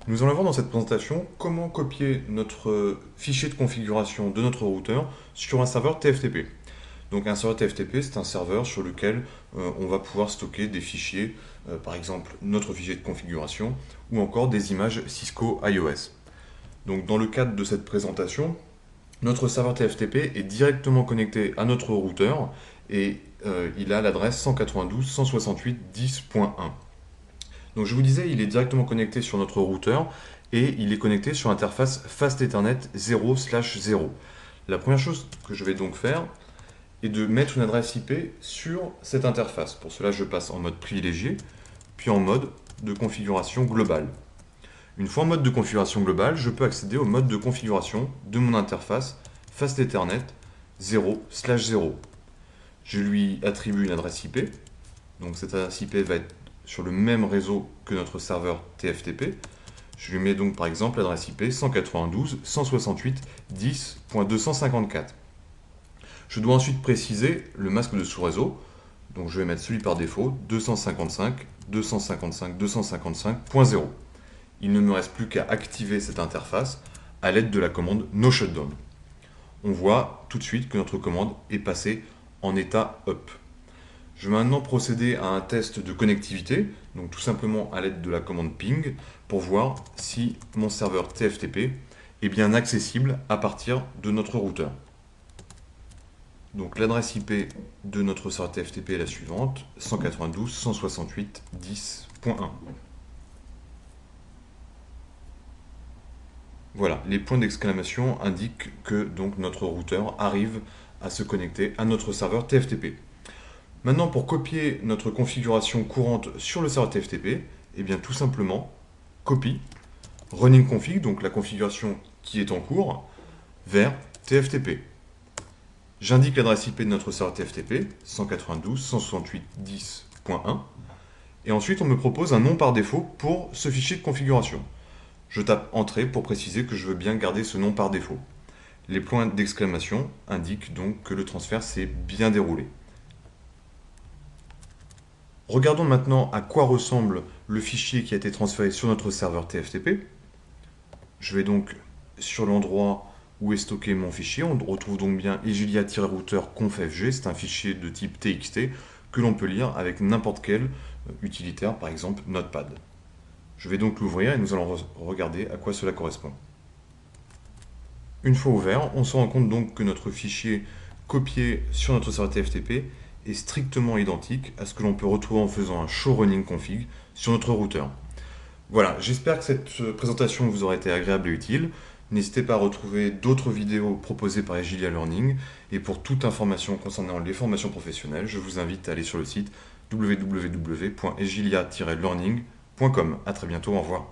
Nous allons voir dans cette présentation comment copier notre fichier de configuration de notre routeur sur un serveur TFTP. Donc un serveur TFTP, c'est un serveur sur lequel on va pouvoir stocker des fichiers, par exemple notre fichier de configuration ou encore des images Cisco IOS. Donc dans le cadre de cette présentation, notre serveur TFTP est directement connecté à notre routeur et il a l'adresse 192.168.10.1. Donc je vous disais, il est directement connecté sur notre routeur et il est connecté sur l'interface Fast Ethernet 0/0. La première chose que je vais donc faire est de mettre une adresse IP sur cette interface. Pour cela, je passe en mode privilégié, puis en mode de configuration globale. Une fois en mode de configuration globale, je peux accéder au mode de configuration de mon interface Fast Ethernet 0/0. Je lui attribue une adresse IP. Donc cette adresse IP va être sur le même réseau que notre serveur TFTP. Je lui mets donc par exemple l'adresse IP 192.168.10.254. Je dois ensuite préciser le masque de sous-réseau. Donc je vais mettre celui par défaut 255.255.255.0. Il ne me reste plus qu'à activer cette interface à l'aide de la commande no shutdown. On voit tout de suite que notre commande est passée en état up. Je vais maintenant procéder à un test de connectivité, donc tout simplement à l'aide de la commande ping, pour voir si mon serveur TFTP est bien accessible à partir de notre routeur. Donc l'adresse IP de notre serveur TFTP est la suivante, 192.168.10.1. Voilà, les points d'exclamation indiquent que donc notre routeur arrive à se connecter à notre serveur TFTP. Maintenant, pour copier notre configuration courante sur le serveur TFTP, eh bien tout simplement, copie, running config, donc la configuration qui est en cours, vers TFTP. J'indique l'adresse IP de notre serveur TFTP, 192.168.10.1, et ensuite on me propose un nom par défaut pour ce fichier de configuration. Je tape Entrée pour préciser que je veux bien garder ce nom par défaut. Les points d'exclamation indiquent donc que le transfert s'est bien déroulé. Regardons maintenant à quoi ressemble le fichier qui a été transféré sur notre serveur TFTP. Je vais donc sur l'endroit où est stocké mon fichier. On retrouve donc bien egilia-router-confg. C'est un fichier de type TXT que l'on peut lire avec n'importe quel utilitaire, par exemple Notepad. Je vais donc l'ouvrir et nous allons regarder à quoi cela correspond. Une fois ouvert, on se rend compte donc que notre fichier copié sur notre serveur TFTP est strictement identique à ce que l'on peut retrouver en faisant un show running config sur notre routeur. Voilà, j'espère que cette présentation vous aura été agréable et utile. N'hésitez pas à retrouver d'autres vidéos proposées par Egilia Learning. Et pour toute information concernant les formations professionnelles, je vous invite à aller sur le site www.egilia-learning.com. A très bientôt, au revoir.